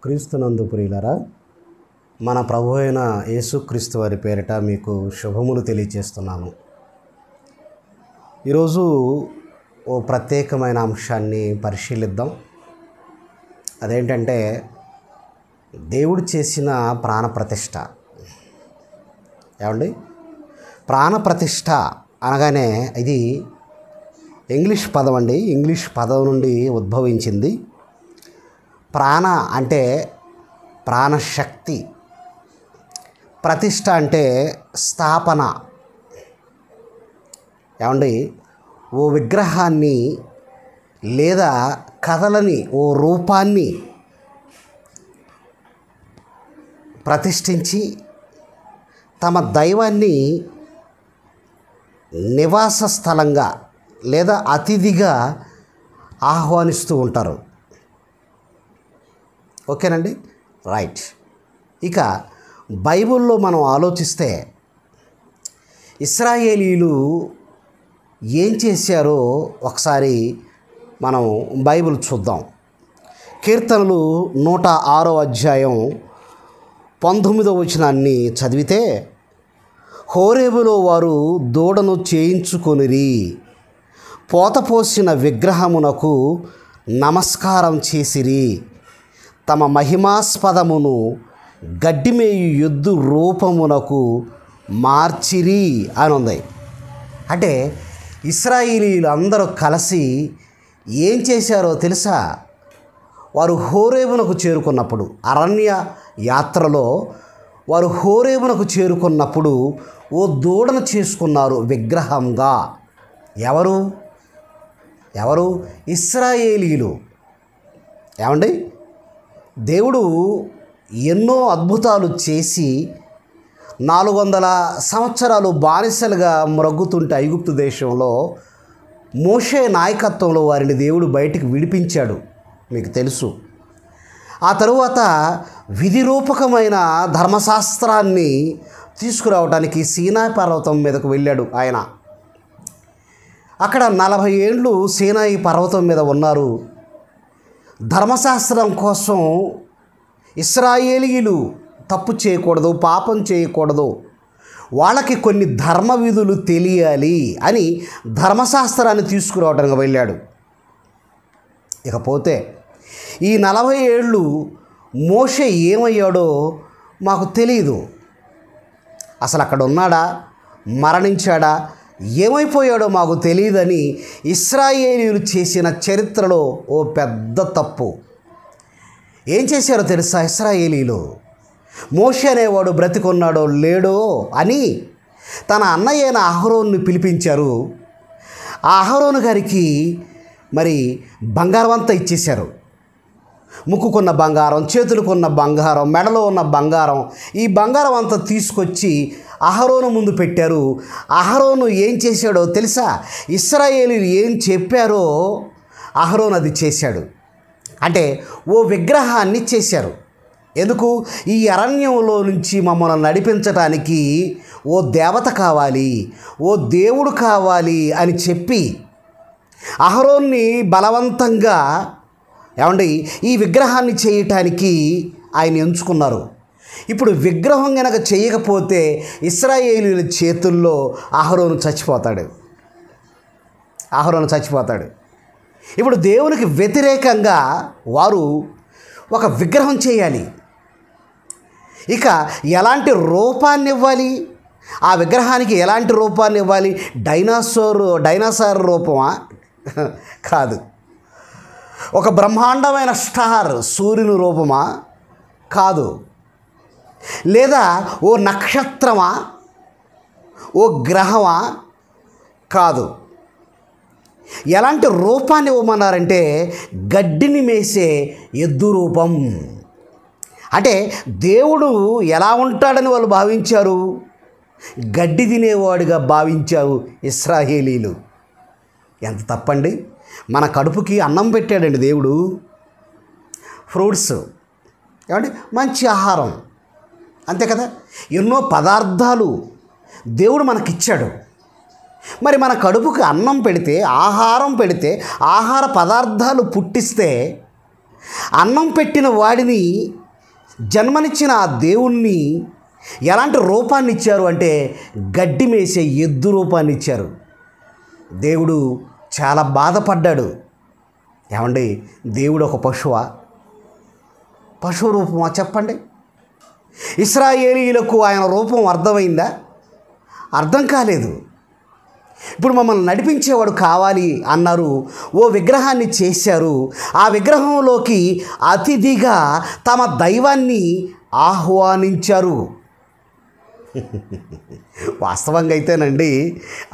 క్రీస్తునందు ప్రియులారా, మన ప్రభు అయిన యేసుక్రీస్తు వారి పేరిట మీకు శుభములు తెలియజేస్తున్నాను. ఈరోజు ఓ ప్రత్యేకమైన అంశాన్ని పరిశీలిద్దాం. అదేంటంటే దేవుడు చేసిన ప్రాణప్రతిష్ఠ. ఏమండి, ప్రాణప్రతిష్ఠ అనగానే ఇది ఇంగ్లీష్ పదం అండి. ఇంగ్లీష్ పదం నుండి ఉద్భవించింది. ప్రాణ అంటే ప్రాణశక్తి, ప్రతిష్ఠ అంటే స్థాపన. ఏమండి, ఓ విగ్రహాన్ని లేదా కథలని ఓ రూపాన్ని ప్రతిష్ఠించి తమ దైవాన్ని నివాస స్థలంగా లేదా అతిథిగా ఆహ్వానిస్తూ ఉంటారు. ఓకేనండి, రైట్. ఇక బైబిల్లో మనం ఆలోచిస్తే ఇశ్రాయేలీలు ఏం చేశారో ఒకసారి మనం బైబిల్ చూద్దాం. కీర్తనలు 106వ అధ్యాయం 19వ వచనాన్ని చదివితే, హోరేబులో వారు దూడను చేయించుకొనిరి, పోతపోసిన విగ్రహమునకు నమస్కారం చేసిరి, తమ మహిమాస్పదమును గడ్డిమేయు ఎద్దు రూపమునకు మార్చిరి అని ఉంది. అంటే ఇశ్రాయేలీలు అందరూ కలిసి ఏం చేశారో తెలుసా? వారు హోరేబునకు చేరుకున్నప్పుడు, అరణ్య యాత్రలో వారు హోరేబునకు చేరుకున్నప్పుడు ఓ దూడను చేసుకున్నారు విగ్రహంగా. ఎవరు? ఇశ్రాయేలీలు. ఏమండి, దేవుడు ఎన్నో అద్భుతాలు చేసి 400 సంవత్సరాలు బానిసలుగా మ్రగ్గుతుంటే ఐగుప్తు దేశంలో మోషే నాయకత్వంలో వారిని దేవుడు బయటికి విడిపించాడు, మీకు తెలుసు. ఆ తరువాత విధిరూపకమైన ధర్మశాస్త్రాన్ని తీసుకురావడానికి సీనాయి పర్వతం మీదకు వెళ్ళాడు ఆయన. అక్కడ 40 ఏళ్ళు సీనాయి పర్వతం మీద ఉన్నారు. ధర్మశాస్త్రం కోసం ఇశ్రాయేలీయులు తప్పు చేయకూడదు, పాపం చేయకూడదు, వాళ్ళకి కొన్ని ధర్మ విధులు తెలియాలి అని ధర్మశాస్త్రాన్ని తీసుకురావడానికి వెళ్ళాడు. ఇకపోతే ఈ 40 ఏళ్ళు మోషే ఏమయ్యాడో మాకు తెలియదు. అసలు అక్కడ ఉన్నాడా, మరణించాడా, ఏమైపోయాడో మాకు తెలియదని ఇశ్రాయేలీయులు చేసిన చరిత్రలో ఓ పెద్ద తప్పు. ఏం చేశారో తెలుసా? ఇశ్రాయేలీయులు మోషే అనేవాడు బ్రతికున్నాడో లేడో అని తన అన్నయ్య అయిన అహరోనుని పిలిపించారు. ఆ అహరోను గారికి మరి బంగారం అంతా ఇచ్చేశారు. ముక్కుకున్న బంగారం, చేతులకున్న బంగారం, మెడలో ఉన్న బంగారం, ఈ బంగారం అంతా తీసుకొచ్చి అహరోను ముందు పెట్టారు. అహరోను ఏం చేశాడో తెలుసా? ఇశ్రాయేలీయులు ఏం చెప్పారో అహరోను అది చేశాడు. అంటే ఓ విగ్రహాన్ని చేశారు. ఎందుకు? ఈ అరణ్యంలో నుంచి మమ్మల్ని నడిపించటానికి ఓ దేవత కావాలి, ఓ దేవుడు కావాలి అని చెప్పి అహరోన్ని బలవంతంగా ఈ విగ్రహాన్ని చేయటానికి ఆయన ఎంచుకున్నారు. ఇప్పుడు విగ్రహం గనక చేయకపోతే ఇశ్రాయేలీయుల చేతుల్లో అహరోను చచ్చిపోతాడు. ఇప్పుడు దేవునికి వ్యతిరేకంగా వారు ఒక విగ్రహం చేయాలి. ఇక ఎలాంటి రూపాన్ని ఇవ్వాలి? ఆ విగ్రహానికి ఎలాంటి రూపాన్ని ఇవ్వాలి? డైనాసార్ రూపమా? కాదు. ఒక బ్రహ్మాండమైన స్టార్, సూర్యుని రూపమా? కాదు. లేదా ఓ నక్షత్రమా, ఓ గ్రహమా? కాదు. ఎలాంటి రూపాన్ని ఇవ్వమన్నారంటే గడ్డిని మేసే ఎద్దు రూపం. అంటే దేవుడు ఎలా ఉంటాడని వాళ్ళు భావించారు? గడ్డి తినేవాడుగా భావించారు ఇశ్రాయేలీలు. ఎంత తప్పండి! మన కడుపుకి అన్నం పెట్టాడండి దేవుడు, ఫ్రూట్స్, మంచి ఆహారం, అంతే కదా. ఎన్నో పదార్థాలు దేవుడు మనకిచ్చాడు. మరి మన కడుపుకి అన్నం పెడితే, ఆహారం పెడితే, ఆహార పదార్థాలు పుట్టిస్తే అన్నం పెట్టిన వాడిని, జన్మనిచ్చిన ఆ దేవుణ్ణి ఎలాంటి రూపాన్ని ఇచ్చారు అంటే గడ్డి మేసే ఎద్దు రూపాన్ని ఇచ్చారు. దేవుడు చాలా బాధపడ్డాడు. ఏమండి, దేవుడు ఒక పశువా? పశువు రూపమా చెప్పండి? ఇశ్రాయేలీయులకు ఆయన రూపం అర్థమైందా? అర్థం కాలేదు. ఇప్పుడు మమ్మల్ని నడిపించేవాడు కావాలి అన్నారు, ఓ విగ్రహాన్ని చేశారు. ఆ విగ్రహంలోకి అతిథిగా తమ దైవాన్ని ఆహ్వానించారు. వాస్తవంగా అయితేనండి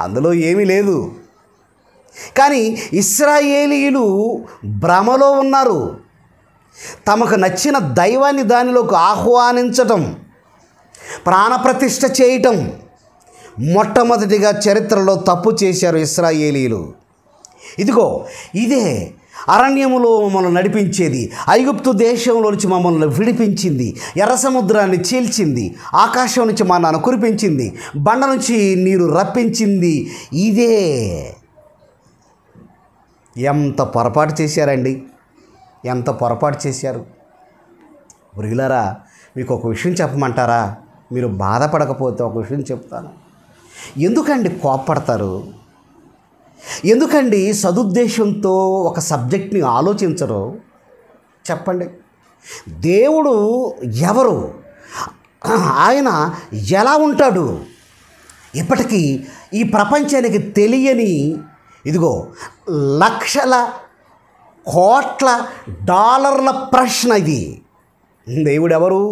అందులో ఏమీ లేదు. కానీ ఇశ్రాయేలీయులు భ్రమలో ఉన్నారు. తమకు నచ్చిన దైవాన్ని దానిలోకి ఆహ్వానించటం, ప్రాణప్రతిష్ఠ చేయటం మొట్టమొదటిగా చరిత్రలో తప్పు చేశారు ఇశ్రాయేలీయులు. ఇదిగో ఇదే అరణ్యములో మమ్మల్ని నడిపించేది, ఐగుప్తు దేశంలో నుంచి మమ్మల్ని విడిపించింది, ఎర్ర సముద్రాన్ని చీల్చింది, ఆకాశం నుంచి మన్నాను కురిపించింది, బండ నుంచి నీరు రప్పించింది. ఇదే. ఎంత పొరపాటు చేశారండి, ఎంత పొరపాటు చేశారు. ప్రియులారా, మీకు ఒక విషయం చెప్పమంటారా? మీరు బాధపడకపోతే ఒక విషయం చెప్తాను. ఎందుకండి కోప్పడతారు? ఎందుకండి సదుద్దేశంతో ఒక సబ్జెక్ట్ని ఆలోచించరు? చెప్పండి. దేవుడు ఎవరు? ఆయన ఎలా ఉంటాడు? ఇప్పటికీ ఈ ప్రపంచానికి తెలియని ఇదిగో లక్షల కోట్ల డాలర్ల ప్రశ్న ఇది. దేవుడు ఎవరు?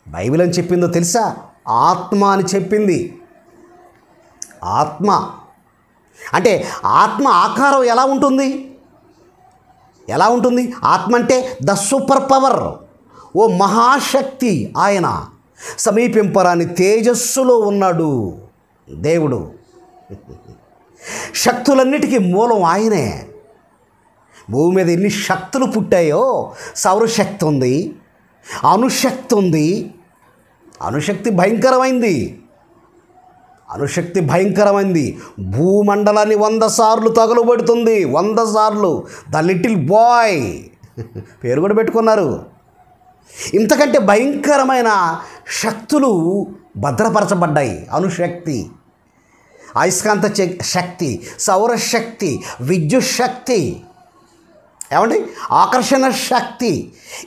బైబిల్ అని చెప్పిందో తెలుసా? ఆత్మ అని చెప్పింది. ఆత్మ అంటే ఆత్మ ఆకారం ఎలా ఉంటుంది? ఎలా ఉంటుంది? ఆత్మ అంటే ద సూపర్ పవర్, ఓ మహాశక్తి. ఆయన సమీపింపరాని తేజస్సులో ఉన్నాడు దేవుడు. శక్తులన్నిటికీ మూలం ఆయనే. భూమి మీద ఎన్ని శక్తులు పుట్టాయో, సౌరశక్తి ఉంది, అణుశక్తి ఉంది. అణుశక్తి భయంకరమైంది. అణుశక్తి భయంకరమైంది. భూమండలాన్ని 100 సార్లు తగులుబడుతుంది. 100 సార్లు. ద లిటిల్ బాయ్ పేరు కూడా పెట్టుకున్నారు. ఇంతకంటే భయంకరమైన శక్తులు భద్రపరచబడ్డాయి. అణుశక్తి, అయస్కాంత శక్తి, సౌరశక్తి, విద్యుత్ శక్తి, ఏమండి ఆకర్షణ శక్తి.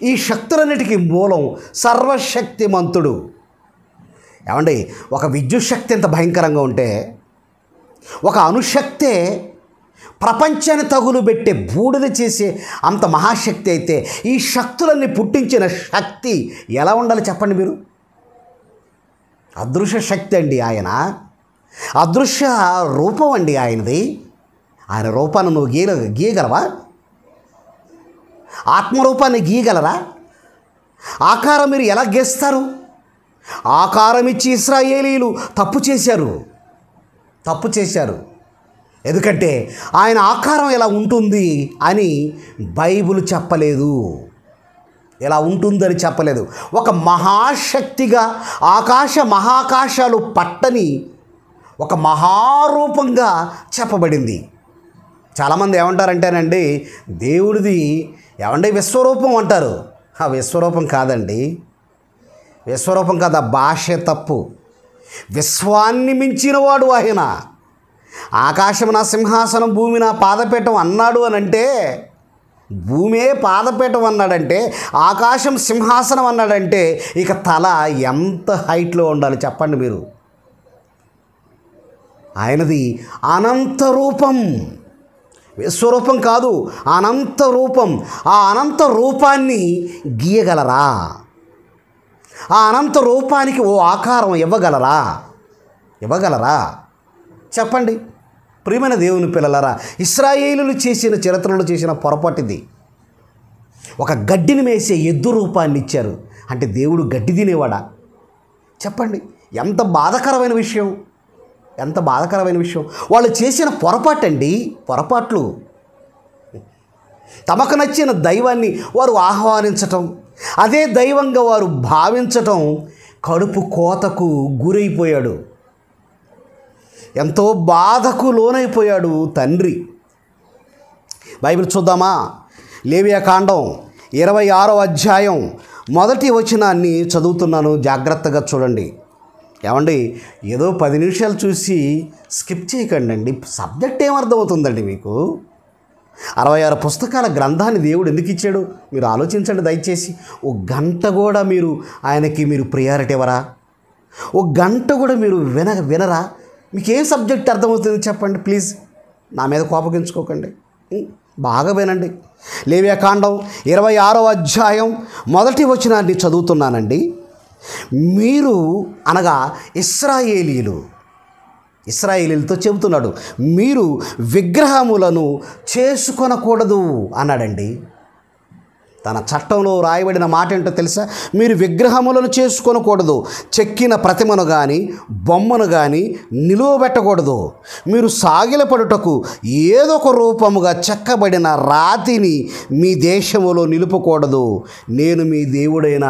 ఈ శక్తులన్నిటికీ మూలం సర్వశక్తిమంతుడు. ఏమండి ఒక విద్యుత్ శక్తి ఎంత భయంకరంగా ఉంటే, ఒక అణుశక్తే ప్రపంచాన్ని తగులుబెట్టే బూడిద చేసే అంత మహాశక్తి అయితే, ఈ శక్తులన్నీ పుట్టించిన శక్తి ఎలా ఉండాలి చెప్పండి మీరు? అదృశ్య శక్తి అండి ఆయన. అదృశ్య రూపం అండి ఆయనది. ఆయన రూపాన్ని నువ్వు గీయగలవా? ఆత్మరూపాన్ని గీయగలరా? ఆకారం మీరు ఎలా గీస్తారు? ఆకారం ఇచ్చి ఇశ్రాయేలీయులు తప్పు చేశారు. ఎందుకంటే ఆయన ఆకారం ఎలా ఉంటుంది అని బైబిల్ చెప్పలేదు. ఎలా ఉంటుందని చెప్పలేదు. ఒక మహాశక్తిగా, ఆకాశ మహాకాశాలు పట్టని ఒక మహారూపంగా చెప్పబడింది. చాలామంది ఏమంటారంటేనండి, దేవుడిది ఏమంటే విశ్వరూపం అంటారు. ఆ విశ్వరూపం కాదండి, విశ్వరూపం కాదు. ఆ భాష తప్పు. విశ్వాన్ని మించినవాడు ఆయన. ఆకాశం నా సింహాసనం, భూమి నా పాదపీఠం అన్నాడు అని అంటే, భూమే పాదపీఠం అన్నాడంటే, ఆకాశం సింహాసనం అన్నాడంటే, ఇక తల ఎంత హైట్లో ఉండాలి చెప్పండి మీరు? ఆయనది అనంత రూపం, విశ్వరూపం కాదు, అనంత రూపం. ఆ అనంత రూపాన్ని గీయగలరా? ఆ అనంత రూపానికి ఓ ఆకారం ఇవ్వగలరా చెప్పండి? ప్రియమైన దేవుని పిల్లలారా, ఇశ్రాయేలులు చేసిన చరిత్రలో చేసిన పొరపాటు ఇది. ఒక గడ్డిని మేసే ఎద్దు రూపాన్ని ఇచ్చారు. అంటే దేవుడు గడ్డి తినేవాడా? చెప్పండి. ఎంత బాధాకరమైన విషయం, ఎంత బాధాకరమైన విషయం. వాళ్ళు చేసిన పొరపాట్లు. తమకు నచ్చిన దైవాన్ని వారు ఆహ్వానించటం, అదే దైవంగా వారు భావించటం, కడుపు కోతకు గురైపోయాడు. ఎంతో బాధకు లోనైపోయాడు తండ్రి. బైబిల్ చూద్దామా? లేవియాకాండం 26వ అధ్యాయం మొదటి వచనాన్ని చదువుతున్నాను, జాగ్రత్తగా చూడండి. ఏమండి, ఏదో 10 నిమిషాలు చూసి స్కిప్ చేయకండి అండి. సబ్జెక్ట్ ఏమర్థమవుతుందండి మీకు? 66 పుస్తకాల గ్రంథాన్ని దేవుడు ఎందుకు ఇచ్చాడు? మీరు ఆలోచించండి దయచేసి. ఒక గంట కూడా మీరు ఆయనకి ప్రియారిటీ ఇవ్వరా? ఒక గంట కూడా మీరు వినరా? మీకు ఏ సబ్జెక్ట్ అర్థమవుతుంది చెప్పండి ప్లీజ్. నా మీద కోపగించుకోకండి, బాగా వినండి. లేవియాకాండం 26వ అధ్యాయం మొదటి వచనాన్ని చదువుతున్నానండి. మీరు అనగా ఇశ్రాయేలీలతో చెబుతున్నాడు, మీరు విగ్రహములను చేసుకొనకూడదు అన్నాడండి. తన చట్టంలో రాయబడిన మాట ఏంటో తెలుసా? మీరు విగ్రహములను చేసుకొనకూడదు, చెక్కిన ప్రతిమను కానీ బొమ్మను కానీ నిలువబెట్టకూడదు, మీరు సాగిలపడుటకు ఏదో ఒక రూపముగా చెక్కబడిన రాతిని మీ దేశములో నిలుపకూడదు, నేను మీ దేవుడైన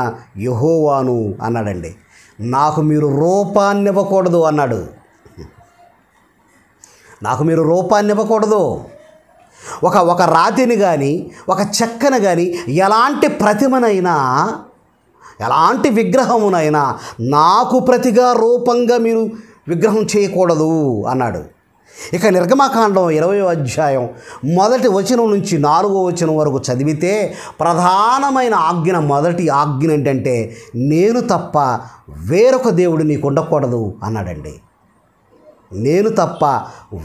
యెహోవాను అన్నాడండి. నాకు మీరు రూపాన్ని ఇవ్వకూడదు అన్నాడు. నాకు మీరు రూపాన్ని ఇవ్వకూడదు. ఒక రాతిని కానీ ఒక చెక్కను కానీ ఎలాంటి ప్రతిమనైనా ఎలాంటి విగ్రహమునైనా నాకు ప్రతిగా రూపంగా మీరు విగ్రహం చేయకూడదు అన్నాడు. ఇక నిర్గమకాండం 20వ అధ్యాయం మొదటి వచనం నుంచి 4వ వచనం వరకు చదివితే ప్రధానమైన మొదటి ఆజ్ఞ ఏంటంటే, నేను తప్ప వేరొక దేవుడు నీకు ఉండకూడదు అన్నాడండి. నేను తప్ప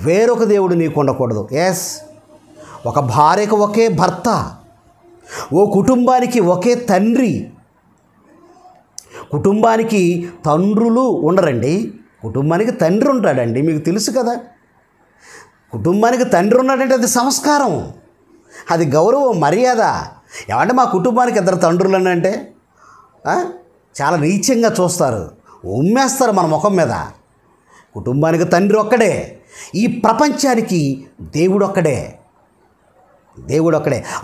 వేరొక దేవుడు నీకు ఉండకూడదు. ఎస్, ఒక భార్యకు ఒకే భర్త, ఓ కుటుంబానికి ఒకే తండ్రి. కుటుంబానికి తండ్రులు ఉండరండి, కుటుంబానికి తండ్రి ఉంటాడండి. మీకు తెలుసు కదా, కుటుంబానికి తండ్రి ఉన్నాడంటే అది సంస్కారం, అది గౌరవం, మర్యాద. ఏమంటే మా కుటుంబానికి 2 తండ్రులు అంటే చాలా నీచంగా చూస్తారు, ఉమ్మేస్తారు మన ముఖం మీద. కుటుంబానికి తండ్రి ఒక్కడే, ఈ ప్రపంచానికి దేవుడు ఒక్కడే.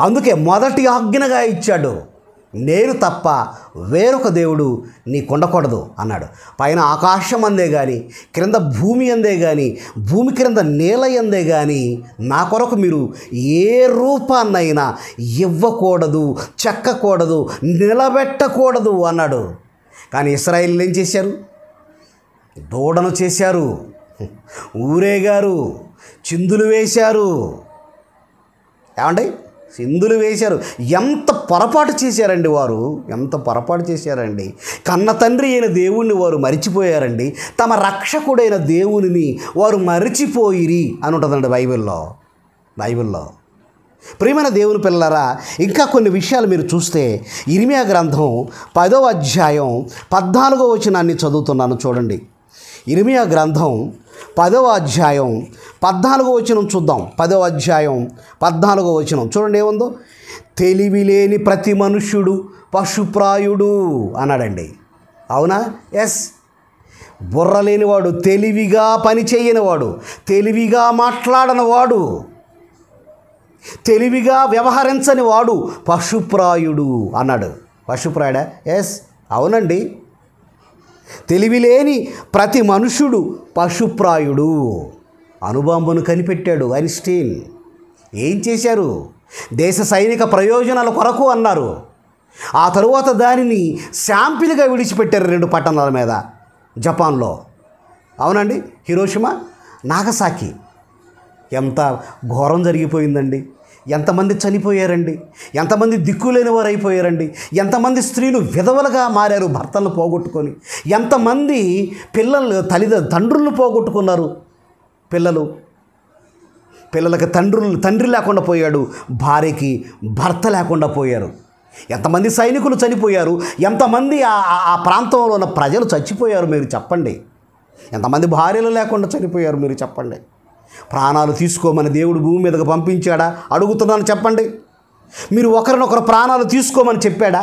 అందుకే మొదటి ఆజ్ఞగా ఇచ్చాడు, నేను తప్ప వేరొక దేవుడు నీకుండకూడదు అన్నాడు. పైన ఆకాశం అందే కానీ, క్రింద భూమి అందే కానీ, భూమి క్రింద నేల అందే కానీ నా కొరకు మీరు ఏ రూపాన్నైనా ఇవ్వకూడదు, చెక్కకూడదు, నిలబెట్టకూడదు అన్నాడు. కానీ ఇశ్రాయేలీయులు ఏం చేశారు? దూడను చేశారు, ఊరేగారు, చిందులు వేశారు. ఏమండి, సింధులు వేశారు. ఎంత పొరపాటు చేశారండి వారు, ఎంత పొరపాటు చేశారండి. కన్న తండ్రి అయిన దేవుణ్ణి వారు మరిచిపోయారండి. తమ రక్షకుడైన దేవునిని వారు మరిచిపోయిరి అని ఉంటుందండి బైబిల్లో. ప్రియమైన దేవుని పిల్లలారా, ఇంకా కొన్ని విషయాలు మీరు చూస్తే ఇర్మియా గ్రంథం 10వ అధ్యాయం 14వ వచనాన్ని చదువుతున్నాను చూడండి. ఇర్మియా గ్రంథం 10వ అధ్యాయం 14వ వచనం చూద్దాం. 10వ అధ్యాయం 14వ వచనం చూడండి ఏముందో. తెలివి లేని ప్రతి మనుష్యుడు పశుప్రాయుడు అన్నాడండి. అవునా? ఎస్, బుర్ర లేనివాడు, తెలివిగా పని చేయనివాడు, తెలివిగా మాట్లాడనివాడు, తెలివిగా వ్యవహరించని వాడు పశుప్రాయుడు అన్నాడు. పశుప్రాయుడా? ఎస్, అవునండి. తెలివిలేని ప్రతి మనుషుడు పశుప్రాయుడు. అణుబాంబును కనిపెట్టాడు ఐన్స్టీన్. ఏం చేశారు? దేశ సైనిక ప్రయోజనాల కొరకు అన్నారు. ఆ తరువాత దానిని శాంపిల్గా విడిచిపెట్టారు 2 పట్టణాల మీద జపాన్లో. అవునండి, హిరోషిమా, నాగసాకి. ఎంత ఘోరం జరిగిపోయిందండి. ఎంతమంది చనిపోయారండి, ఎంతమంది దిక్కులేని వారు అయిపోయారండి, ఎంతమంది స్త్రీలు విధవలుగా మారారు భర్తలను పోగొట్టుకొని, ఎంతమంది తండ్రులను పోగొట్టుకున్నారు. పిల్లలకి తండ్రి లేకుండా పోయాడు, భార్యకి భర్త లేకుండా పోయారు. ఎంతమంది సైనికులు చనిపోయారు, ఎంతమంది ఆ ప్రాంతంలో ఉన్న ప్రజలు చచ్చిపోయారు మీరు చెప్పండి. ఎంతమంది భార్యలు లేకుండా చనిపోయారు మీరు చెప్పండి. ప్రాణాలు తీసుకోమని దేవుడు భూమి మీదకు పంపించాడా? అడుగుతున్నాను చెప్పండి. మీరు ఒకరినొకరు ప్రాణాలు తీసుకోమని చెప్పాడా?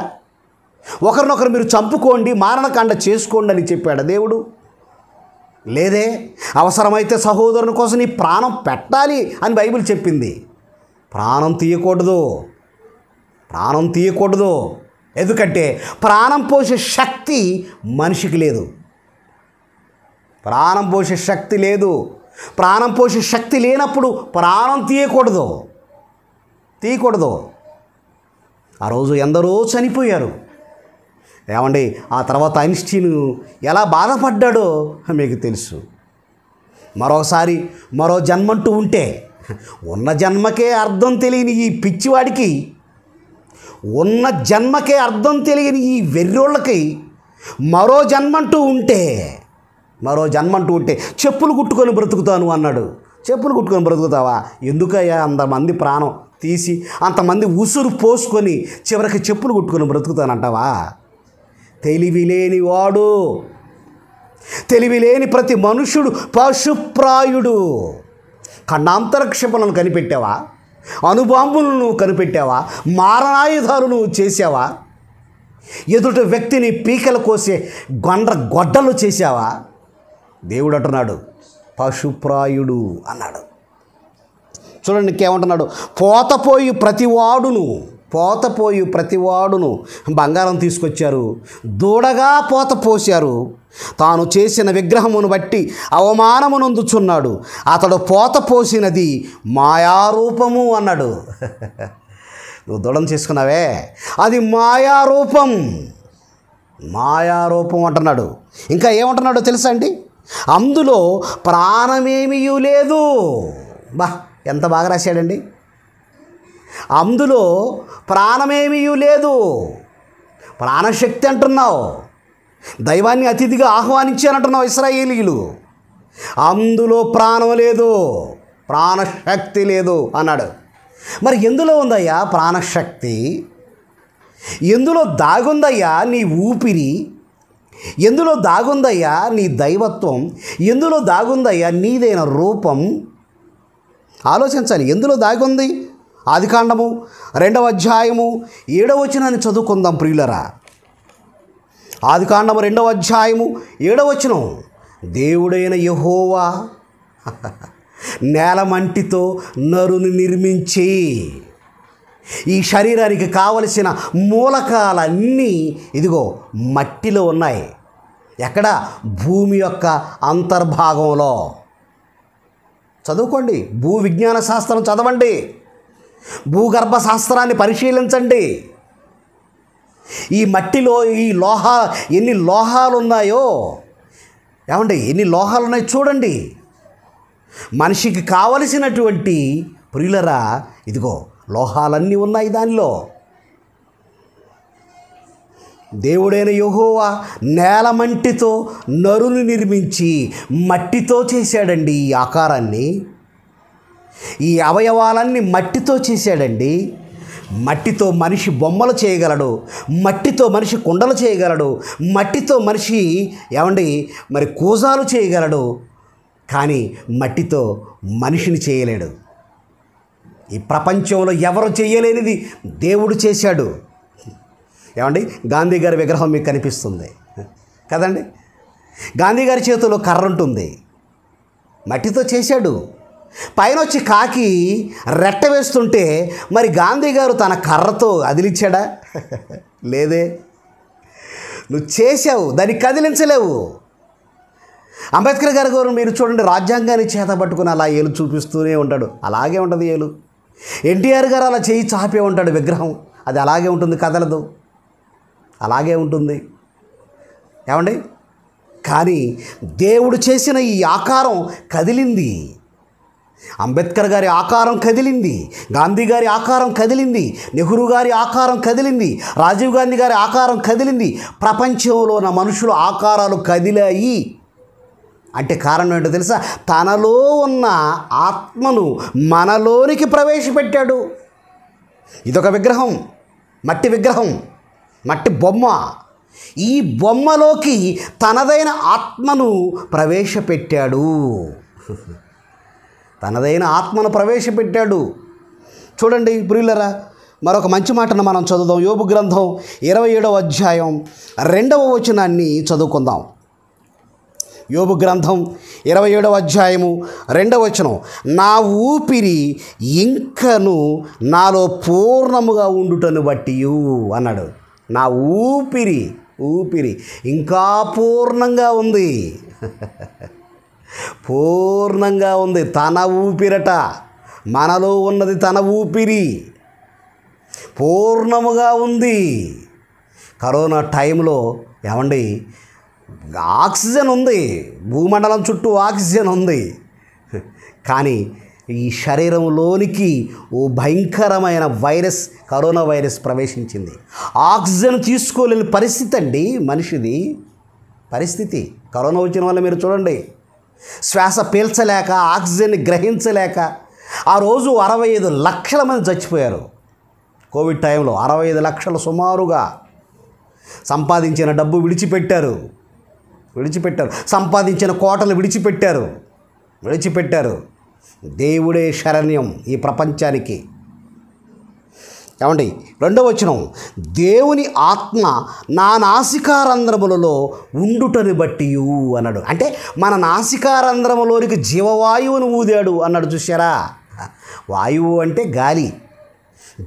ఒకరినొకరు మీరు చంపుకోండి, మారణకాండ చేసుకోండి అని చెప్పాడా దేవుడు? లేదే. అవసరమైతే సహోదరుని కోసం నీ ప్రాణం పెట్టాలి అని బైబిల్ చెప్పింది. ప్రాణం తీయకూడదు. ఎందుకంటే ప్రాణం పోసే శక్తి మనిషికి లేదు. ప్రాణం పోసే శక్తి లేనప్పుడు ప్రాణం తీయకూడదు. ఆ రోజు ఎందరో చనిపోయారు. ఏమండి, ఆ తర్వాత ఐన్స్టీన్ ఎలా బాధపడ్డాడో మీకు తెలుసు. మరోసారి మరో జన్మంటూ ఉంటే, ఉన్న జన్మకే అర్థం తెలియని ఈ పిచ్చివాడికి, ఉన్న జన్మకే అర్థం తెలియని ఈ వెర్రోళ్ళకి మరో జన్మంటూ ఉంటే చెప్పులు కుట్టుకొని బ్రతుకుతాను అన్నాడు. చెప్పులు కుట్టుకొని బ్రతుకుతావా? ఎందుకయ్యా అంతమంది ప్రాణం తీసి అంతమంది ఉసురు పోసుకొని చివరికి చెప్పులు కుట్టుకొని బ్రతుకుతానంటావా? తెలివిలేని ప్రతి మనుషుడు పశుప్రాయుడు. ఖండాంతర క్షిపణులను కనిపెట్టావా? అణుబాంబులను నువ్వు కనిపెట్టావా? మారణాయుధాలు నువ్వు చేసావా? ఎదుటి వ్యక్తిని పీకలు కోసే గొడ్డలు చేసావా? దేవుడు అంటున్నాడు పశుప్రాయుడు అన్నాడు. చూడండి ఇంకేమంటున్నాడు, పోతపోయి ప్రతివాడును బంగారం తీసుకొచ్చారు, దూడగా పోత పోశారు. తాను చేసిన విగ్రహమును బట్టి అవమానమునందుచున్నాడు. అతడు పోత పోసినది మాయారూపము అన్నాడు. నువ్వు దూడను చేసుకున్నావే, అది మాయారూపం అంటున్నాడు. ఇంకా ఏమంటున్నాడో తెలుసా అండి, అందులో ప్రాణమేమీ లేదు. ఎంత బాగా రాశాడండి. అందులో ప్రాణమేమీ లేదు. ప్రాణశక్తి అంటున్నావు, దైవాన్ని అతిథిగా ఆహ్వానించానంటున్నావు ఇశ్రాయేలీయులు. అందులో ప్రాణం లేదు, ప్రాణశక్తి లేదు అన్నాడు. మరి ఎందులో ఉందయ్యా ప్రాణశక్తి? ఎందులో దాగుందయ్యా నీ ఊపిరి? ఎందులో దాగుందయ్యా నీ దైవత్వం? ఎందులో దాగుందయ్యా నీదైన రూపం? ఆలోచించాలి. ఎందులో దాగుంది? ఆదికాండము 2వ అధ్యాయము 7వ వచనాన్ని చదువుకుందాం ప్రియులరా. ఆదికాండము 2వ అధ్యాయము 7వ వచనం, దేవుడైన యెహోవా నేలమంటితో నరుని నిర్మించి, ఈ శరీరానికి కావలసిన మూలకాలన్నీ ఇదిగో మట్టిలో ఉన్నాయి. ఎక్కడ? భూమి యొక్క అంతర్భాగంలో. చదువుకోండి, భూ విజ్ఞాన శాస్త్రం చదవండి, భూగర్భ శాస్త్రాన్ని పరిశీలించండి. ఈ మట్టిలో ఎన్ని లోహాలు ఉన్నాయో, ఏమండి ఎన్ని లోహాలు ఉన్నాయో చూడండి. మనిషికి కావలసినటువంటి ప్రియులరా ఇదిగో లోహాలన్నీ ఉన్నాయి దానిలో. దేవుడైన యెహోవా నేలమంటితో నరుని నిర్మించి మట్టితో చేశాడండి ఈ ఆకారాన్ని. ఈ అవయవాలన్నీ మట్టితో చేశాడండి. మట్టితో మనిషి బొమ్మలు చేయగలడు, మట్టితో మనిషి కుండలు చేయగలడు, మట్టితో మనిషి మరి కూజాలు చేయగలడు. కానీ మట్టితో మనిషిని చేయలేడు. ఈ ప్రపంచంలో ఎవరు చేయలేనిది దేవుడు చేశాడు. గాంధీ గారి విగ్రహం మీకు కనిపిస్తుంది కదండి. గాంధీ గారి చేతిలో కర్ర ఉంటుంది, మట్టితో చేశాడు. పైన వచ్చి కాకి రెట్ట వేస్తుంటే మరి గాంధీ గారు తన కర్రతో అదిలిచ్చాడా? లేదే. నువ్వు చేసావు, దాన్ని కదిలించలేవు. అంబేద్కర్ గారు మీరు చూడండి, రాజ్యాంగాన్ని చేత పట్టుకుని అలా ఏలు చూపిస్తూనే ఉంటాడు, అలాగే ఉంటుంది ఏలు. ఎన్టీఆర్ గారు అలా చేయి చాపే ఉంటాడు, విగ్రహం అది అలాగే ఉంటుంది, కదలదు, అలాగే ఉంటుంది. కానీ దేవుడు చేసిన ఈ ఆకారం కదిలింది. అంబేద్కర్ గారి ఆకారం కదిలింది, గాంధీ గారి ఆకారం కదిలింది, నెహ్రూ గారి ఆకారం కదిలింది, రాజీవ్ గాంధీ గారి ఆకారం కదిలింది. ప్రపంచంలో ఉన్న మనుషుల ఆకారాలు కదిలాయి అంటే కారణం ఏంటో తెలుసా? తనలో ఉన్న ఆత్మను మనలోనికి ప్రవేశపెట్టాడు. ఇదొక విగ్రహం, మట్టి విగ్రహం, మట్టి బొమ్మ. ఈ బొమ్మలోకి తనదైన ఆత్మను ప్రవేశపెట్టాడు. తనదైన ఆత్మను ప్రవేశపెట్టాడు. చూడండి ప్రియులరా, మరొక మంచి మాటను మనం చదువుదాం. యోబు గ్రంథం 27వ అధ్యాయం 2వ వచనాన్ని చదువుకుందాం. యోబు గ్రంథం 27వ అధ్యాయము 2వ వచనం, నా ఊపిరి ఇంకను నాలో పూర్ణముగా ఉండుటను బట్టి అన్నాడు. నా ఊపిరి ఇంకా పూర్ణంగా ఉంది. పూర్ణంగా ఉంది. తన ఊపిరట, మనలో ఉన్నది తన ఊపిరి. పూర్ణముగా ఉంది. కరోనా టైంలో ఏమండి ఆక్సిజన్ ఉంది, భూమండలం చుట్టూ ఆక్సిజన్ ఉంది, కానీ ఈ శరీరంలోనికి ఓ భయంకరమైన వైరస్, కరోనా వైరస్ ప్రవేశించింది. ఆక్సిజన్ తీసుకోలేని పరిస్థితి అండి మనిషిది పరిస్థితి. కరోనా వచ్చిన వల్ల మీరు చూడండి, శ్వాస పీల్చలేక, ఆక్సిజన్ని గ్రహించలేక ఆ రోజు 65 లక్షల మంది చచ్చిపోయారు. కోవిడ్ టైంలో 65 లక్షలు సుమారుగా. సంపాదించిన డబ్బు విడిచిపెట్టారు, సంపాదించిన కోటలు విడిచిపెట్టారు. దేవుడే శరణ్యం ఈ ప్రపంచానికి. ఏమండి, 2వ వచనం, దేవుని ఆత్మ నా నాసికారంధ్రములలో ఉండుటని బట్టియు అన్నాడు. అంటే మన నాసికారంధ్రములోనికి జీవవాయువును ఊదాడు అన్నాడు. చూశారా? వాయువు అంటే గాలి,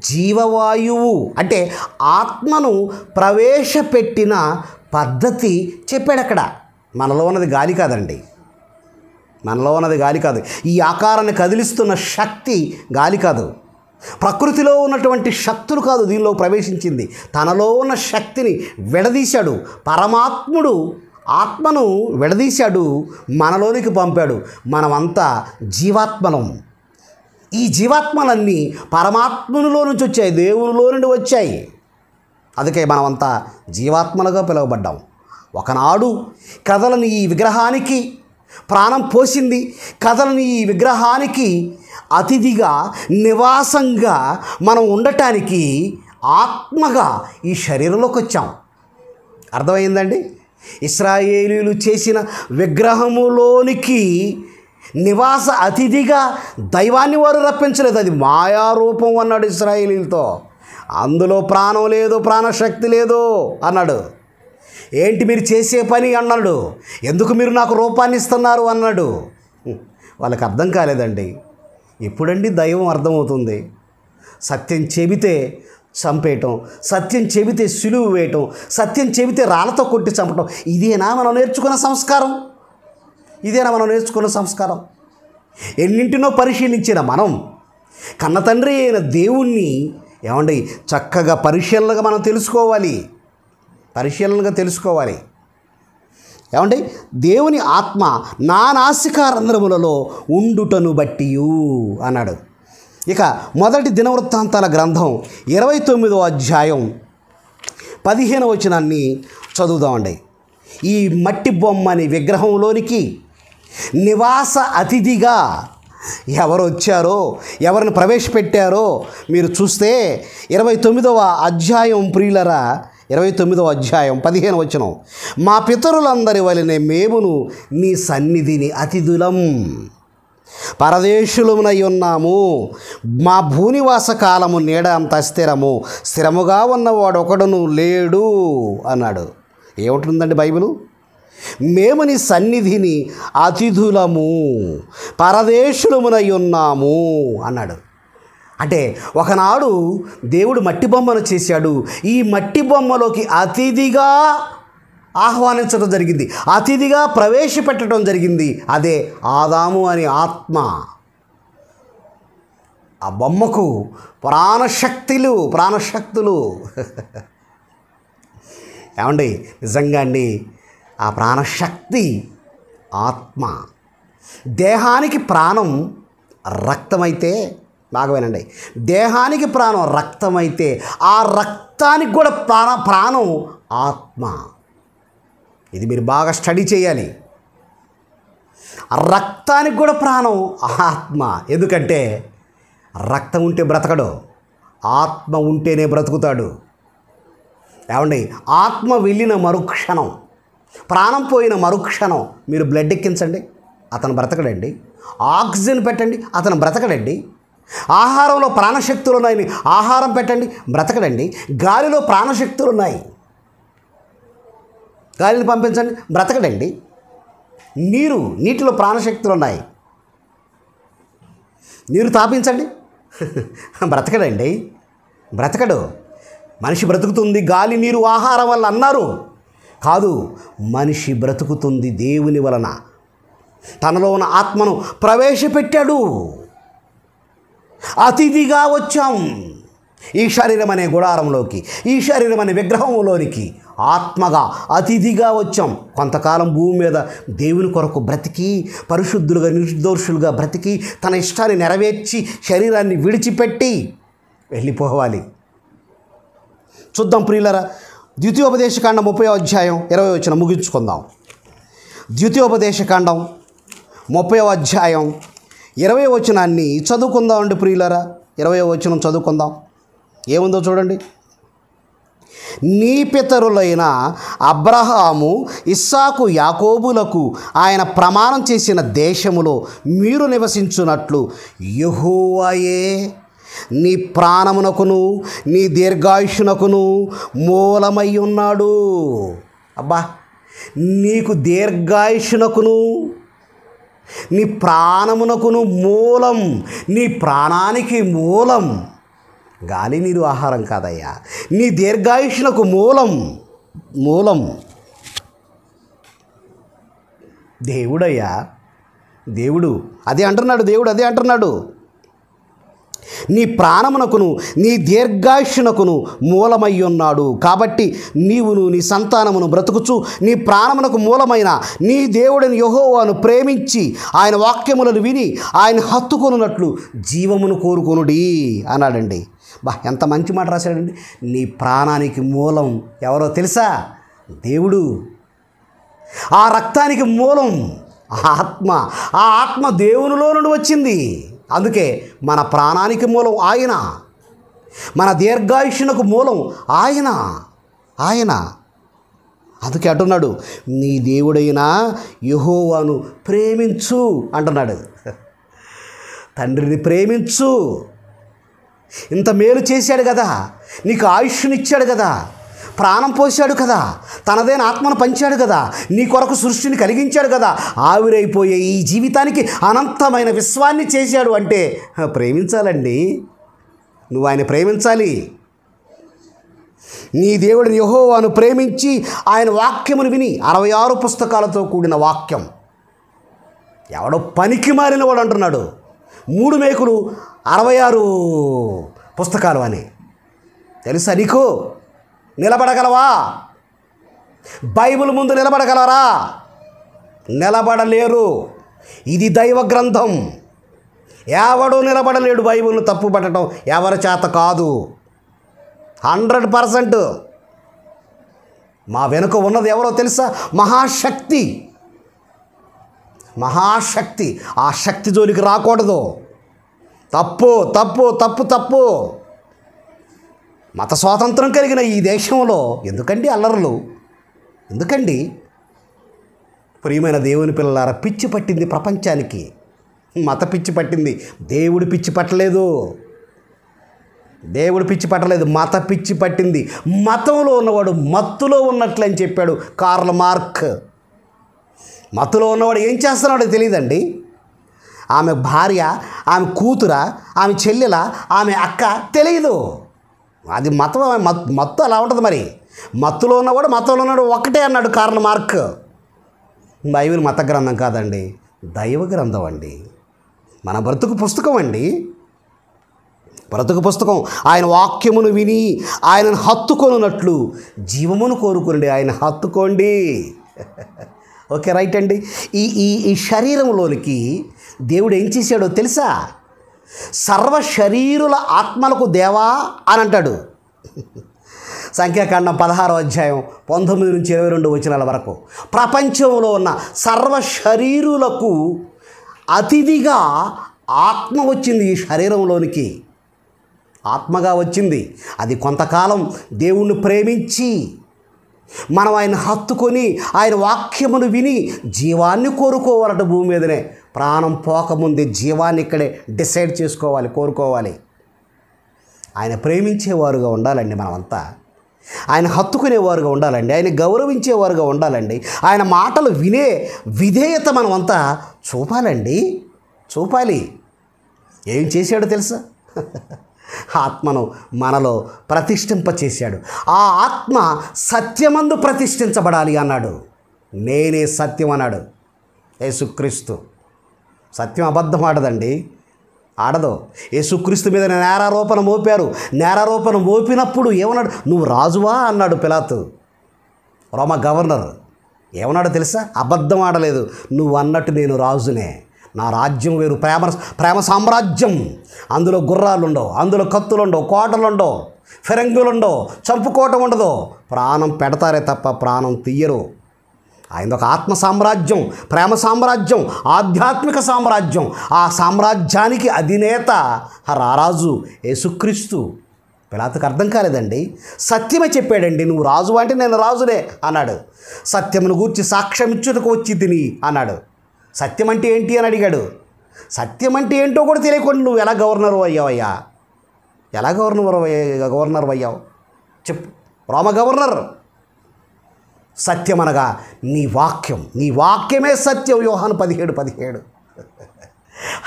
జీవవాయువు అంటే ఆత్మను ప్రవేశపెట్టిన పద్ధతి చెప్పాడు అక్కడ. మనలో ఉన్నది గాలి కాదండి, ఈ ఆకారాన్ని కదిలిస్తున్న శక్తి గాలి కాదు, ప్రకృతిలో ఉన్నటువంటి శక్తులు కాదు దీనిలో ప్రవేశించింది. తనలో ఉన్న శక్తిని విడదీశాడు. పరమాత్ముడు ఆత్మను విడదీశాడు, మనలోనికి పంపాడు. మనమంతా జీవాత్మలం. ఈ జీవాత్మలన్నీ పరమాత్మలో నుంచి వచ్చాయి, దేవునిలో నుండి వచ్చాయి. అందుకే మనమంతా జీవాత్మలుగా పిలువబడ్డాం. ఒకనాడు కదలని ఈ విగ్రహానికి ప్రాణం పోసింది, కదలని ఈ విగ్రహానికి అతిథిగా, నివాసంగా మనం ఉండటానికి ఆత్మగా ఈ శరీరంలోకి వచ్చాం. అర్థమైందండి? ఇశ్రాయేలీయులు చేసిన విగ్రహములోనికి నివాస అతిథిగా దైవాన్ని వారు రప్పించలేదు. అది మాయారూపం అన్నాడు ఇశ్రాయేలీయులతో. అందులో ప్రాణం లేదు, ప్రాణశక్తి లేదు అన్నాడు. ఏంటి మీరు చేసే పని అన్నాడు. ఎందుకు మీరు నాకు రూపాన్ని ఇస్తున్నారు అన్నాడు. వాళ్ళకి అర్థం కాలేదండి. ఎప్పుడండి దైవం అర్థమవుతుంది? సత్యం చెబితే చంపేయటం, సత్యం చెబితే సిలువ వేయటం, సత్యం చెబితే రాళ్ళతో కొట్టి చంపటం, ఇదేనా మనం నేర్చుకున్న సంస్కారం? ఎన్నింటినో పరిశీలించిన మనం కన్న తండ్రి అయిన దేవుణ్ణి ఏమండి చక్కగా పరిశీలనగా మనం తెలుసుకోవాలి. ఏమండి, దేవుని ఆత్మ నా నాసికారంధ్రములలో ఉండుటను బట్టియు అన్నాడు. ఇక మొదటి దినవృత్తాంతాల గ్రంథం 29వ అధ్యాయం 15వ వచనాన్ని చదువుదామండి. ఈ మట్టి బొమ్మని విగ్రహంలోనికి నివాస అతిథిగా ఎవరు వచ్చారో, ఎవరిని ప్రవేశపెట్టారో మీరు చూస్తే 29వ అధ్యాయం ప్రియులరా, 29వ అధ్యాయం 15వ వచనం, మా పితరులందరి వలనే మేమును నీ సన్నిధిని అతిథులం, పరదేశులమునై ఉన్నాము, మా భూనివాస కాలము నీడ అంత స్థిరముగా ఉన్నవాడు ఒకడును లేడు అన్నాడు. ఏముంటుందండి బైబిలు? మేము నీ సన్నిధిని అతిథులము, పరదేశులమునై ఉన్నాము అన్నాడు. అంటే ఒకనాడు దేవుడు మట్టి బొమ్మను చేశాడు. ఈ మట్టి బొమ్మలోకి అతిథిగా ఆహ్వానించడం జరిగింది, అతిథిగా ప్రవేశపెట్టడం జరిగింది. అదే ఆదాము అనే ఆత్మ. ఆ బొమ్మకు ప్రాణశక్తులు ఏమండి, నిజంగా అండి, ఆ ప్రాణశక్తి ఆత్మ. దేహానికి ప్రాణం రక్తమైతే, బాగా వినండి, దేహానికి ప్రాణం రక్తమైతే ఆ రక్తానికి కూడా ప్రాణం ఆత్మ. ఇది మీరు బాగా స్టడీ చేయాలి. రక్తానికి కూడా ప్రాణం ఆత్మ. ఎందుకంటే రక్తం ఉంటే బ్రతకడు, ఆత్మ ఉంటేనే బ్రతుకుతాడు. ఏమండి, ఆత్మ వెళ్ళిన మరుక్షణం, ప్రాణం పోయిన మరుక్షణం మీరు బ్లడ్ ఎక్కించండి, అతను బ్రతకడండి. ఆక్సిజన్ పెట్టండి, అతను బ్రతకడండి. ఆహారంలో ప్రాణశక్తులు ఉన్నాయని ఆహారం పెట్టండి, బ్రతకడండి. గాలిలో ప్రాణశక్తులు ఉన్నాయి, గాలిని పంపించండి, బ్రతకడండి. నీటిలో ప్రాణశక్తులు ఉన్నాయి, నీరు తాపించండి, బ్రతకడండి, బ్రతకడు. మనిషి బ్రతుకుతుంది గాలి, నీరు, ఆహారం వల్ల అన్నారు కాదు, మనిషి బ్రతుకుతుంది దేవుని వలన. తనలో ఉన్న ఆత్మను ప్రవేశపెట్టాడు. అతిథిగా వచ్చాం. ఈ శరీరం అనే గుడారంలోకి, ఈ శరీరం అనే విగ్రహంలోనికి ఆత్మగా అతిథిగా వచ్చాం. కొంతకాలం భూమి మీద దేవుని కొరకు బ్రతికి, పరిశుద్ధులుగా నిర్దోషులుగా బ్రతికి, తన ఇష్టాన్ని నెరవేర్చి శరీరాన్ని విడిచిపెట్టి వెళ్ళిపోవాలి. చూద్దాం ప్రియులరా, ద్వితీయోపదేశకాండం 30వ అధ్యాయం 20వ వచనం ముగించుకుందాం. ద్వితీయోపదేశకాండం 30వ అధ్యాయం 20వ వచనాన్ని చదువుకుందాం అండి ప్రియులరా. 20వ వచనం చదువుకుందాం. ఏముందో చూడండి. నీ పితరులైన అబ్రహాము, ఇస్సాకు, యాకోబులకు ఆయన ప్రమాణం చేసిన దేశములో మీరు నివసించున్నట్లు యెహోవాయే నీ ప్రాణమునకును నీ దీర్ఘాయుష్నకును మూలమై ఉన్నాడు. అబ్బా, నీకు దీర్ఘాయుష్నకును నీ ప్రాణమునకును మూలం, నీ ప్రాణానికి మూలం గాలి నీరు ఆహారం కాదయ్యా, నీ దీర్ఘాయుష్నకు మూలం దేవుడయ్యా. దేవుడు అదే అంటున్నాడు. నీ ప్రాణమునకును నీ దీర్ఘాయుష్నకును మూలమై ఉన్నాడు. కాబట్టి నీవును నీ సంతానమును బ్రతుకుచు నీ ప్రాణమునకు మూలమైన నీ దేవుడిని యెహోవాను ప్రేమించి ఆయన వాక్యములను విని ఆయన హత్తుకొనున్నట్లు జీవమును కోరుకొనుడి అన్నాడండి. ఎంత మంచి మాట రాశాడండి. నీ ప్రాణానికి మూలం ఎవరో తెలుసా? దేవుడు. ఆ రక్తానికి మూలం ఆత్మ. ఆ ఆత్మ దేవునిలో నుండి వచ్చింది. అందుకే మన ప్రాణానికి మూలం ఆయన, మన దీర్ఘాయుష్నకు మూలం ఆయన. అందుకే అంటున్నాడు, నీ దేవుడైన యెహోవాను ప్రేమించు అంటున్నాడు. తండ్రిని ప్రేమించు. ఇంత మేలు చేశాడు కదా, నీకు ఆయుష్నిచ్చాడు కదా, ప్రాణం పోసాడు కదా, తనదైన ఆత్మను పంచాడు కదా, నీ కొరకు సృష్టిని కలిగించాడు కదా, ఆవిరైపోయే ఈ జీవితానికి అనంతమైన విశ్వాన్ని చేశాడు అంటే ప్రేమించాలండి. నువ్వు ఆయన ప్రేమించాలి. నీ దేవుడిని యెహోవాను ప్రేమించి ఆయన వాక్యమును విని 66 పుస్తకాలతో కూడిన వాక్యం. ఎవడో పనికి మారిన వాడు అంటున్నాడు 3 మేకులు 66 పుస్తకాలు అని. తెలుసా నీకు? నిలబడగలవా? బైబిల్ ముందు నిలబడగలరా? నిలబడలేరు. ఇది దైవ గ్రంథం. ఎవడూ నిలబడలేడు. బైబిల్ను తప్పుపట్టడం ఎవరి చేత కాదు. 100%. మా వెనుక ఉన్నది ఎవరో తెలుసా? మహాశక్తి. ఆ శక్తి జోలికి రాకూడదు. తప్పు. మత స్వాతంత్రం కలిగిన ఈ దేశంలో ఎందుకండి అల్లర్లు? ఎందుకండి? ప్రియమైన దేవుని పిల్లలారా, పిచ్చి పట్టింది ప్రపంచానికి. మత పిచ్చి పట్టింది. దేవుడి పిచ్చి పట్టలేదు. మత పిచ్చి పట్టింది. మతంలో ఉన్నవాడు మత్తులో ఉన్నట్లు అని చెప్పాడు కార్ల్ మార్క్. మత్తులో ఉన్నవాడు ఏం చేస్తున్నాడో తెలియదండి. ఆమె భార్య, ఆమె కూతుర, ఆమె చెల్లెల, ఆమె అక్క తెలియదు. అది మత్తు అలా ఉంటుంది. మరి మత్తులో ఉన్నవాడు ఒక్కటే అన్నాడు కార్ల్ మార్క్. బైబిల్ మత గ్రంథం కాదండి, దైవ గ్రంథం అండి. మన బ్రతుకు పుస్తకం అండి. ఆయన వాక్యమును విని ఆయనను హత్తుకొనున్నట్లు జీవమును కోరుకోండి. ఆయన హత్తుకోండి. ఓకే, రైట్ అండి. ఈ శరీరంలోనికి దేవుడు ఏం చేశాడో తెలుసా? సర్వ శరీరుల ఆత్మలకు దేవా అని అంటాడు. సంఖ్యాకాండం 16వ అధ్యాయం 19 నుంచి 22 వచనాల వరకు ప్రపంచంలో ఉన్న సర్వ శరీరులకు అతిథిగా ఆత్మ వచ్చింది. ఈ శరీరంలోనికి ఆత్మగా వచ్చింది. అది కొంతకాలం దేవుణ్ణి ప్రేమించి మనం ఆయన హత్తుకొని ఆయన వాక్యమును విని జీవాన్ని కోరుకోవాలట. భూమి మీదనే ప్రాణం పోకముందే జీవాన్ని ఇక్కడే డిసైడ్ చేసుకోవాలి, కోరుకోవాలి. ఆయన ప్రేమించేవారుగా ఉండాలండి. మనమంతా ఆయన హత్తుకునేవారుగా ఉండాలండి. ఆయన గౌరవించేవారుగా ఉండాలండి. ఆయన మాటలు వినే విధేయత మనమంతా చూపాలి. ఏం చేశాడో తెలుసా? ఆత్మను మనలో ప్రతిష్ఠింపచేశాడు. ఆ ఆత్మ సత్యమందు ప్రతిష్ఠించబడాలి అన్నాడు. నేనే సత్యం అన్నాడు యేసుక్రీస్తు. సత్యం అబద్ధం ఆడదండి. ఆడదు. యేసుక్రీస్తు మీద నేరారోపణ మోపారు. నేరారోపణ మోపినప్పుడు ఏమన్నాడు? నువ్వు రాజువా అన్నాడు పిలాతు. రోమా గవర్నర్ ఏమన్నాడో తెలుసా? అబద్ధం ఆడలేదు. నువ్వు అన్నట్టు నేను రాజునే, నా రాజ్యం వేరు, ప్రేమ సామ్రాజ్యం. అందులో గుర్రాలుండవు, అందులో కత్తులుండవు, కోటలుండవు, ఫిరంగులుండవు, చంపుకోవటం ఉండదు. ప్రాణం పెడతారే తప్ప ప్రాణం తీయరు. ఆయన ఒక ఆత్మ సామ్రాజ్యం, ప్రేమ సామ్రాజ్యం, ఆధ్యాత్మిక సామ్రాజ్యం. ఆ సామ్రాజ్యానికి అధినేత రారాజు యేసుక్రీస్తు. పిలాతుకు అర్థం కాలేదండి. సత్యమే చెప్పాడండి. నువ్వు రాజు అంటే నేను రాజునే అన్నాడు. సత్యమును గూర్చి సాక్ష్యం ఇచ్చుటకు వచ్చి తిని అన్నాడు. సత్యం అంటే ఏంటి అని అడిగాడు. సత్యం అంటే ఏంటో కూడా తెలియకుండా నువ్వు ఎలా గవర్నర్ అయ్యావయ్యా? ఎలా గవర్నర్ అయ్యావు చెప్పు. రోమ గవర్నర్. సత్యం అనగా నీ వాక్యం, నీ వాక్యమే సత్యం. యోహాను 17:17.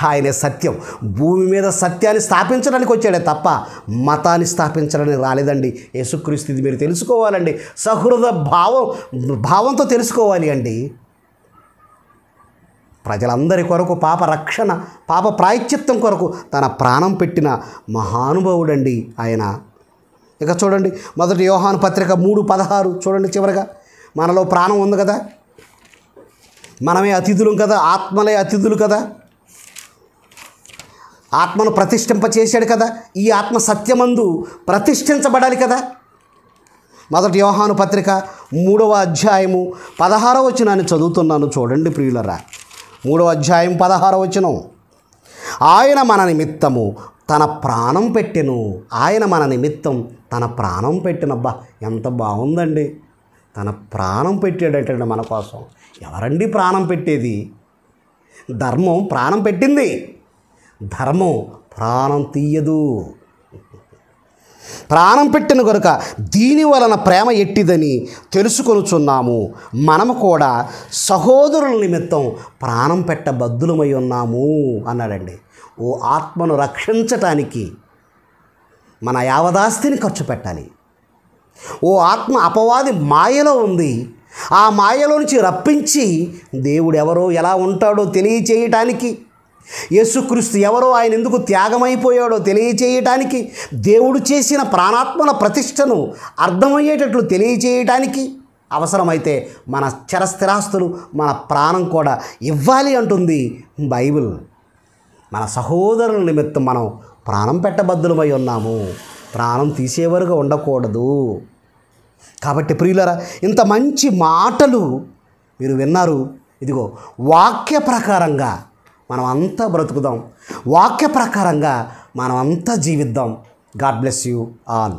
ఆయనే సత్యం. భూమి మీద సత్యాన్ని స్థాపించడానికి వచ్చాడే తప్ప మతాన్ని స్థాపించడానికి రాలేదండి యేసుక్రీస్తు. ఇది మీరు తెలుసుకోవాలండి. సహృద భావంతో తెలుసుకోవాలి అండి. ప్రజలందరి కొరకు పాప రక్షణ, పాప ప్రాయశ్చిత్తం కొరకు తన ప్రాణం పెట్టిన మహానుభావుడండి ఆయన. ఇక చూడండి, 1 యోహాను పత్రిక 3:16 చూడండి. చివరిగా మనలో ప్రాణం ఉంది కదా, మనమే అతిథులం కదా, ఆత్మలే అతిథులు కదా, ఆత్మను ప్రతిష్ఠింపచేశాడు కదా, ఈ ఆత్మ సత్యమందు ప్రతిష్ఠించబడాలి కదా. 1 యోహాను పత్రిక 3వ అధ్యాయము 16వ వచనాన్ని చదువుతున్నాను చూడండి ప్రియులరా. 3వ అధ్యాయం 16వ వచనం. ఆయన మన నిమిత్తము తన ప్రాణం పెట్టెను. ఆయన మన నిమిత్తం తన ప్రాణం పెట్టినబ్బా, ఎంత బాగుందండి. తన ప్రాణం పెట్టాడంటే మన కోసం. ఎవరండి ప్రాణం పెట్టేది? ధర్మం ప్రాణం పెట్టింది. ధర్మం ప్రాణం తీయదు. ప్రాణం పెట్టిన కనుక దీని వలన ప్రేమ ఎట్టిదని తెలుసుకొనుచున్నాము. మనము కూడా సహోదరుల నిమిత్తం ప్రాణం పెట్టబద్దులమై ఉన్నాము అన్నాడండి. ఓ ఆత్మను రక్షించటానికి మన యావదాస్తిని ఖర్చు పెట్టాలి. ఓ ఆత్మ అపవాది మాయలో ఉంది. ఆ మాయలో నుంచి రప్పించి దేవుడు ఎవరో, ఎలా ఉంటాడో తెలియచేయటానికి, యేసుక్రీస్తు ఎవరో, ఆయన ఎందుకు త్యాగమైపోయాడో తెలియచేయటానికి, దేవుడు చేసిన ప్రాణాత్మల ప్రతిష్టను అర్థమయ్యేటట్లు తెలియచేయటానికి అవసరమైతే మన చరస్థిరాస్తులు, మన ప్రాణం కూడా ఇవ్వాలి అంటుంది బైబిల్. మన సహోదరుల నిమిత్తం మనం ప్రాణం పెట్టబద్దులమై ఉన్నాము. ప్రాణం తీసేవరుగా ఉండకూడదు. కాబట్టి ప్రియులరా, ఇంత మంచి మాటలు మీరు విన్నారు. ఇదిగో వాక్య ప్రకారంగా మనం అంతా బ్రతుకుదాం, వాక్య ప్రకారంగా మనం అంతా జీవిద్దాం. God bless you all.